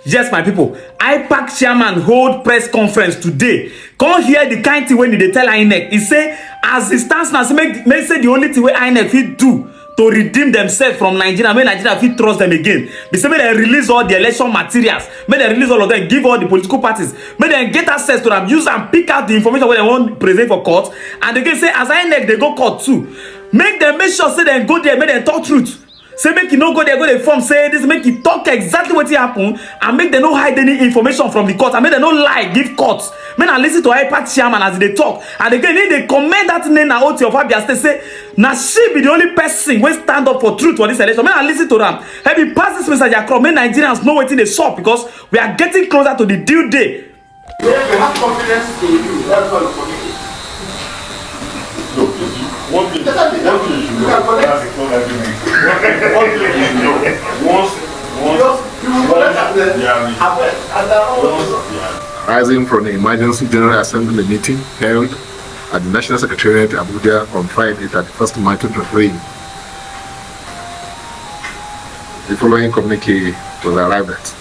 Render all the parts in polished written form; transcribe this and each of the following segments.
Yes, my people, IPAC chairman hold press conference today. Come hear the kind thing when they tell INEC. He say, as it stands now, make say the only thing wey INEC fit do to redeem themselves from Nigeria, make Nigeria fit trust them again. Be say make they release all the election materials, make they release all of them, give all the political parties, make them get access to them, use and pick out the information wey they want present for court. And again say, as INEC they go court too, make them make sure say they go there, make them talk truth. Say make you no go there, go the form, say this, make you talk exactly what happened, and make them no hide any information from the court, and make them no lie, give court. Make them listen to IPAC chairman as they talk. And again, they comment that name na Oti of Abia State, say, na she be the only person wey stand up for truth for this election. Make them listen to them. Help me pass this message across. Make Nigerians know wetin dey sup, because we are getting closer to the due day. We have confidence in you. That's all for me. One thing you should know, Rising from the Emergency General Assembly meeting held at the National Secretariat Abuja on Friday, 31st March 2023, the following communique was arrived at.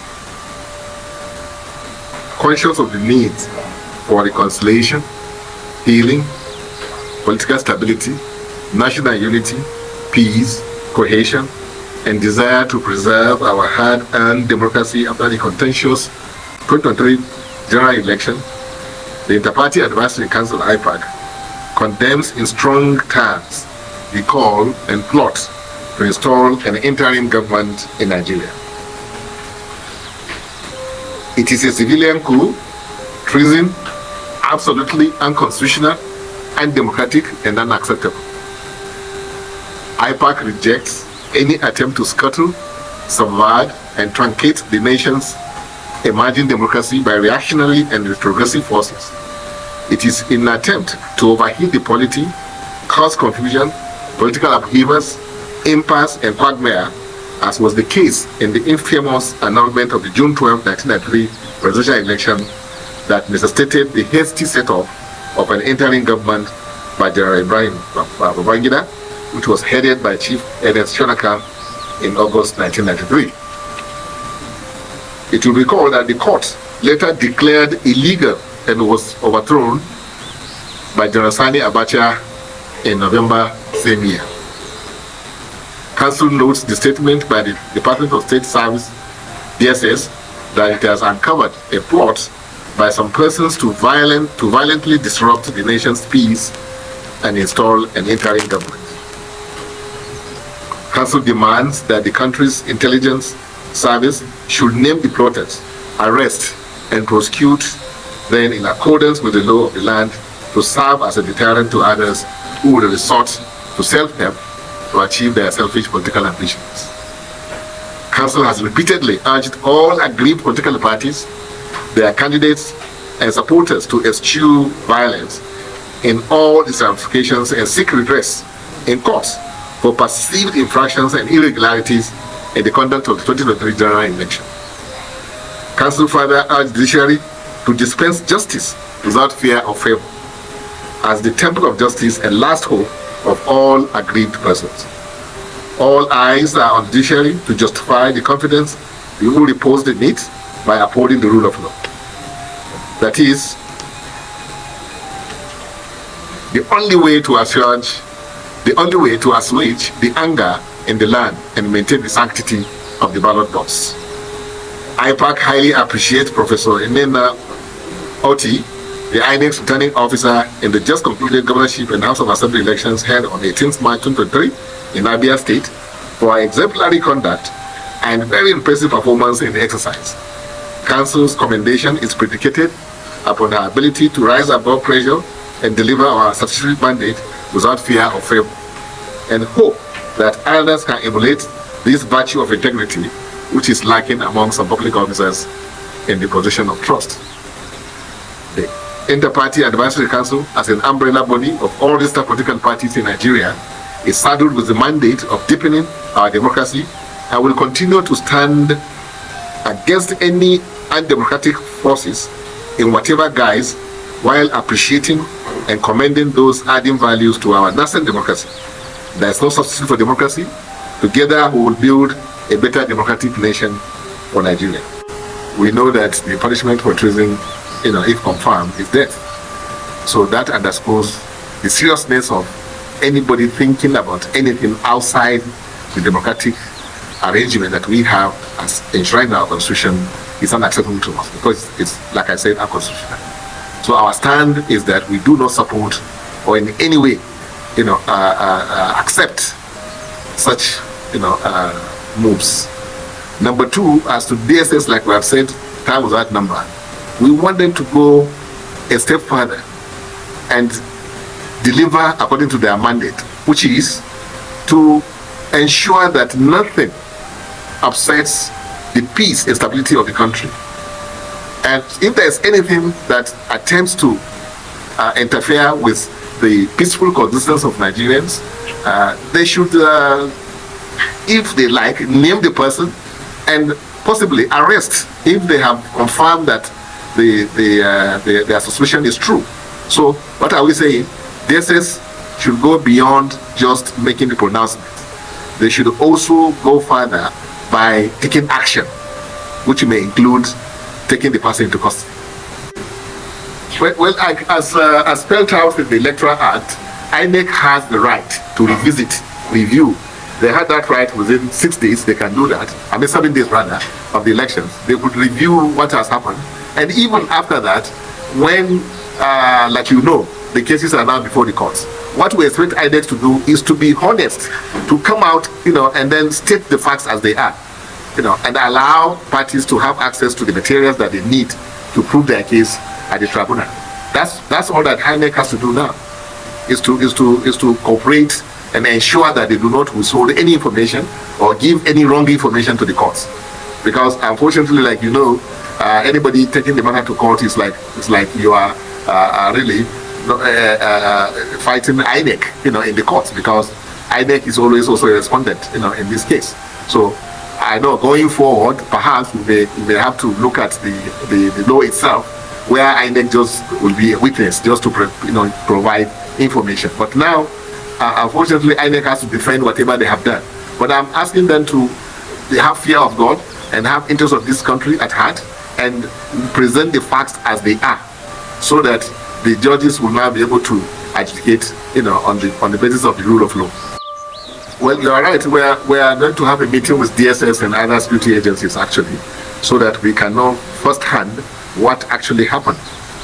Conscious of the need for reconciliation, healing, political stability, national unity, peace, cohesion, and desire to preserve our hard-earned democracy after the contentious 2023 general election, the Inter-Party Advisory Council IPAC condemns in strong terms the call and plot to install an interim government in Nigeria. It is a civilian coup, treason, absolutely unconstitutional, undemocratic, and unacceptable. IPAC rejects any attempt to scuttle, subvert, and truncate the nation's emerging democracy by reactionary and retrogressive forces. It is in an attempt to overheat the polity, cause confusion, political upheavals, impasse, and quagmire, as was the case in the infamous annulment of the June 12, 1993 presidential election that necessitated the hasty set-off of an interim government by General Ibrahim Babangida, which was headed by Chief Ernest Shonaka in August 1993. It will recall that the court later declared illegal and was overthrown by General Sani Abacha in November same year. Council notes the statement by the Department of State Service, DSS, that it has uncovered a plot by some persons to violently disrupt the nation's peace and install an interim government. Council demands that the country's intelligence service should name the plotters, arrest, and prosecute them in accordance with the law of the land to serve as a deterrent to others who would resort to self-help to achieve their selfish political ambitions. Council has repeatedly urged all aggrieved political parties, their candidates, and supporters to eschew violence in all its ramifications and seek redress in courts for perceived infractions and irregularities in the conduct of the 2023 general election. Council further urged the judiciary to dispense justice without fear or favor, as the temple of justice and last hope of all aggrieved persons. All eyes are on the judiciary to justify the confidence we will repose in it by upholding the rule of law. That is the only way to assuage the anger in the land and maintain the sanctity of the ballot box. IPAC highly appreciates Professor Enena Oti, the INEC returning officer in the just concluded governorship and House of Assembly elections held on 18th March 2023 in Abia State, for her exemplary conduct and very impressive performance in the exercise. Council's commendation is predicated upon her ability to rise above pressure and deliver our statutory mandate without fear or favor, and hope that others can emulate this virtue of integrity which is lacking among some public officers in the position of trust. The Inter-Party Advisory Council, as an umbrella body of all the political parties in Nigeria, is saddled with the mandate of deepening our democracy and will continue to stand against any undemocratic forces in whatever guise, while appreciating and commending those adding values to our nascent democracy. There is no substitute for democracy. Together we will build a better democratic nation for Nigeria. we know that the punishment for treason, if confirmed, is death. So that underscores the seriousness of anybody thinking about anything outside the democratic arrangement that we have as enshrined in our constitution is unacceptable to us, because it's, like I said, unconstitutional. So our stand is that we do not support or in any way, accept such, moves. Number two, as to DSS, like we have said, time was that number. We want them to go a step further and deliver according to their mandate, which is to ensure that nothing upsets the peace and stability of the country. And if there's anything that attempts to interfere with the peaceful coexistence of Nigerians, they should, if they like, name the person and possibly arrest if they have confirmed that their suspicion is true. So what are we saying? DSS should go beyond just making the pronouncement. They should also go further by taking action, which may include taking the person into custody. Well, as spelled out in the Electoral Act, INEC has the right to revisit, review. They had that right within 6 days. They can do that. 7 days rather, of the elections. They could review what has happened, and even after that, when, the cases are now before the courts, what we expect INEC to do is to be honest, to come out, and then state the facts as they are, and allow parties to have access to the materials that they need to prove their case at the tribunal. That's all that INEC has to do now, is to cooperate and ensure that they do not withhold any information or give any wrong information to the courts. Because unfortunately, anybody taking the matter to court is like you are really fighting INEC, in the courts, because INEC is always also a respondent, in this case. So I know going forward, perhaps we may have to look at the law itself, where INEC just will be a witness just to provide information. But now, unfortunately, INEC has to defend whatever they have done. But I'm asking them to have fear of God and have interest of this country at heart and present the facts as they are, so that the judges will now be able to adjudicate, on the basis of the rule of law. Well, you are right. We are going to have a meeting with DSS and other security agencies, actually, so that we can know firsthand what actually happened.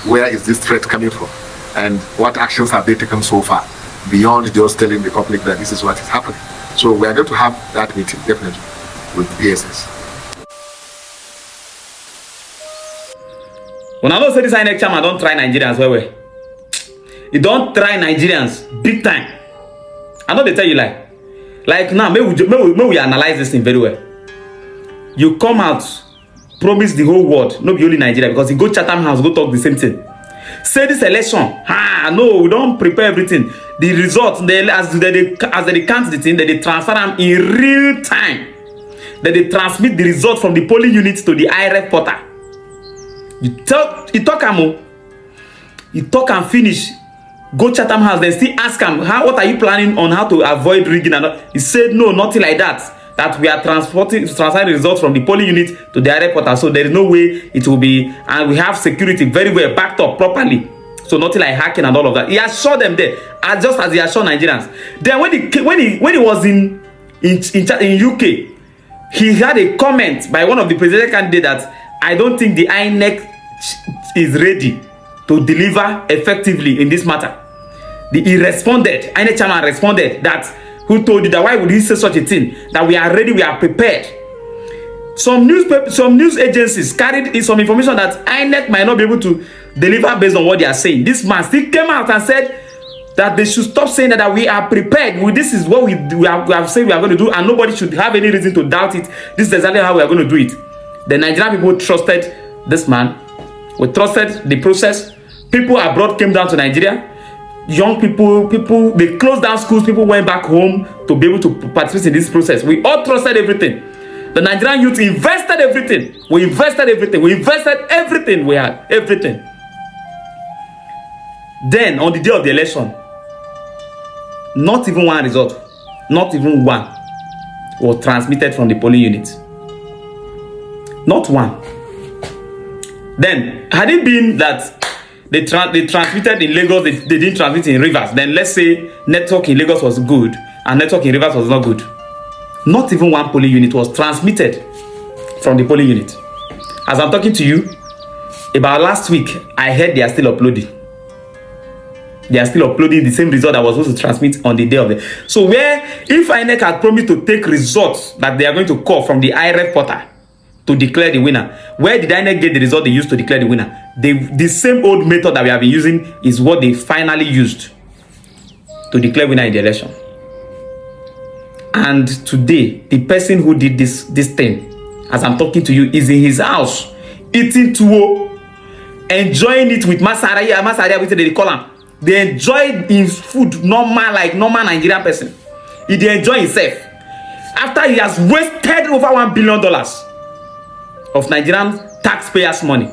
Where is this threat coming from? And what actions have they taken so far, beyond just telling the public that this is what is happening. So we are going to have that meeting, definitely, with DSS. When I know say this INEC chairman don't try Nigerians well. He don't try Nigerians big time. I know they tell you like now, may we analyze this thing very well. You come out, promise the whole world, not be only Nigeria, because you go Chatham House, go talk the same thing. Say this election, no, we don't prepare everything. The results, as they count the thing, they transfer them in real time. They transmit the results from the polling units to the IRF portal. You talk and finish. Go Chatham House, then still ask him, what are you planning on how to avoid rigging? And he said, no, nothing like that. That we are transferring results from the polling unit to the IRF portal. So there is no way it will be, and we have security very well backed up properly. So nothing like hacking and all of that. He assured them there, just as he assured Nigerians. Then when he was in UK, he had a comment by one of the presidential candidates that I don't think the INEC is ready to deliver effectively in this matter. He responded, INEC chairman responded that, who told you that, why would he say such a thing? That we are ready, we are prepared. Some news agencies carried in some information that INEC might not be able to deliver based on what they are saying. This man still came out and said that they should stop saying that we are prepared. This is what we have said we are going to do, and nobody should have any reason to doubt it. This is exactly how we are going to do it. The Nigerian people trusted this man. We trusted the process. People abroad came down to Nigeria. Young people, they closed down schools. People went back home to be able to participate in this process. We all trusted everything. The Nigerian youth invested everything. We invested everything. We invested everything we had. Everything. Then, on the day of the election, not even one result, not even one, was transmitted from the polling unit. Not one. Then, had it been that they transmitted in Lagos, they didn't transmit in Rivers, then let's say network in Lagos was good and network in Rivers was not good. Not even one polling unit was transmitted from the polling unit. As I'm talking to you, about last week, I heard they are still uploading. They are still uploading the same result that was supposed to transmit on the day of the... So where, if INEC had promised to take results that they are going to call from the IRF portal to declare the winner, where did INEC get the result they used to declare the winner? The same old method that we have been using is what they finally used to declare winner in the election. And today, the person who did this thing, as I'm talking to you, is in his house, eating tuwo, enjoying it with Masaria, which they call him. They enjoy his food normal, like normal Nigerian person. He dey enjoy himself. After he has wasted over $1 billion of Nigerian taxpayers' money.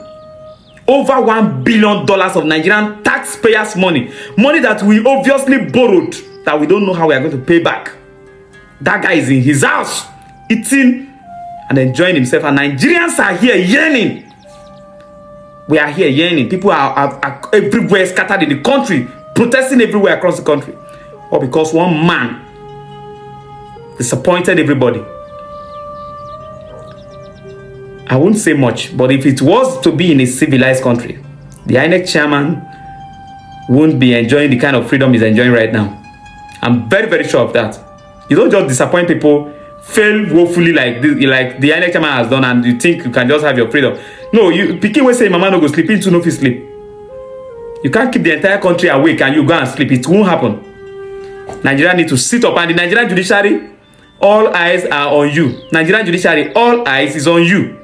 Over $1 billion of Nigerian taxpayers' money. Money that we obviously borrowed, that we don't know how we are going to pay back. That guy is in his house, eating and enjoying himself. And Nigerians are here yearning. We are here yearning. People are everywhere, scattered in the country, protesting everywhere across the country. All because one man disappointed everybody. I won't say much, but if it was to be in a civilized country, the INEC chairman won't be enjoying the kind of freedom he's enjoying right now. I'm very, very sure of that. You don't just disappoint people, fail woefully like the INEC chairman has done, and you think you can just have your freedom. No, you pikin will say mama no go sleep into no fit sleep. You can't keep the entire country awake and you go and sleep. It won't happen. Nigeria need to sit up, and the Nigerian judiciary, all eyes are on you. Nigerian judiciary, all eyes is on you.